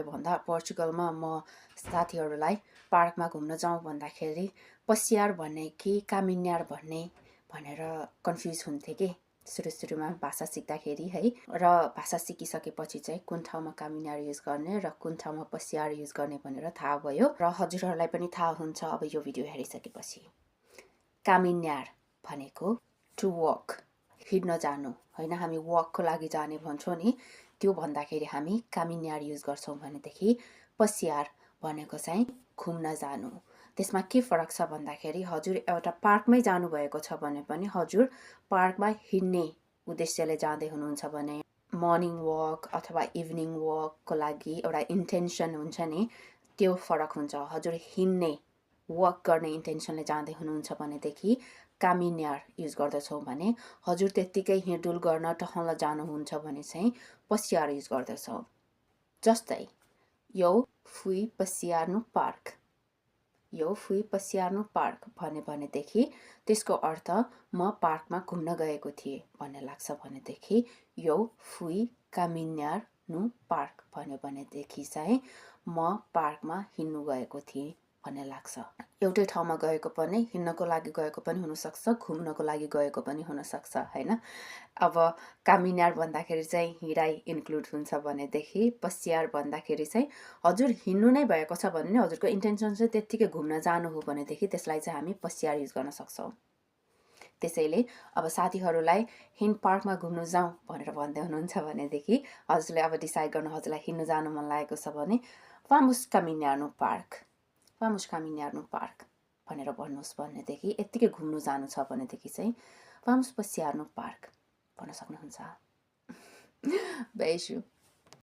भन्दा पोर्चुगलमा म साथीहरूलाई पार्कमा घुम्न जाउँ भन्दाखेरि पसियार भन्ने कि कामिन्यार भन्ने भनेर कन्फ्युज हुन्थे कि सुरुमा भाषा सिक्दाखेरि है। र भाषा सिकिसकेपछि चाहिँ कुन ठाउँमा कामिन्यार युज गर्ने र कुन ठाउँमा पसियार युज गर्ने भनेर थाहा भयो र हजुरहरूलाई पनि थाहा हुन्छ अब यो भिडियो हेरिसकेपछि। कामिन्यार भनेको टु वक, हिँड्न जानु होइन, हामी वकको लागि जाने भन्छौँ नि, त्यो भन्दाखेरि हामी कामिन्यार युज गर्छौँ भनेदेखि पसियार भनेको चाहिँ घुम्न जानु। त्यसमा के फरक छ भन्दाखेरि हजुर एउटा पार्कमै जानुभएको छ भने पनि हजुर पार्कमा हिँड्ने उद्देश्यले जाँदै हुनुहुन्छ भने मर्निङ वक अथवा इभिनिङ वकको लागि एउटा इन्टेन्सन हुन्छ नि, त्यो फरक हुन्छ। हजुर हिँड्ने वक गर्ने इन्टेन्सनले जाँदै हुनुहुन्छ भनेदेखि कामिन्यार युज गर्दछौँ भने हजुर त्यत्तिकै हिँडुल गर्न टहल्न जानुहुन्छ भने चाहिँ पसियार युज गर्दछौँ। जस्तै eu fui passear no parque, eu fui passear no parque भन्यो भनेदेखि त्यसको अर्थ म पार्कमा घुम्न गएको थिएँ भन्ने लाग्छ भनेदेखि eu fui caminhar no parque भन्यो भनेदेखि चाहिँ म पार्कमा हिँड्नु गएको थिएँ भन्ने लाग्छ। एउटै ठाउँमा गएको पनि, हिँड्नको लागि गएको पनि हुनसक्छ, घुम्नको लागि गएको पनि हुनसक्छ होइन। अब कामिन्यार भन्दाखेरि चाहिँ हिँडाइ इन्क्लुड हुन्छ भनेदेखि पसियार भन्दाखेरि चाहिँ हजुर हिँड्नु नै भएको छ भने नि हजुरको इन्टेन्सन चाहिँ त्यत्तिकै घुम्न जानु हो भनेदेखि त्यसलाई चाहिँ हामी पसियार युज गर्न सक्छौँ। त्यसैले अब साथीहरूलाई पार्कमा घुम्नु जाउँ भनेर भन्दै हुनुहुन्छ भनेदेखि हजुरले अब डिसाइड गर्नु, हजुरलाई हिँड्नु जानु मन लागेको छ भने vamos caminhar no parque, vamos caminhar no parque भनेर भन्नुहोस् भनेदेखि यत्तिकै घुम्नु जानु छ भनेदेखि चाहिँ vamos passear no parque भन्न सक्नुहुन्छ। Beijo!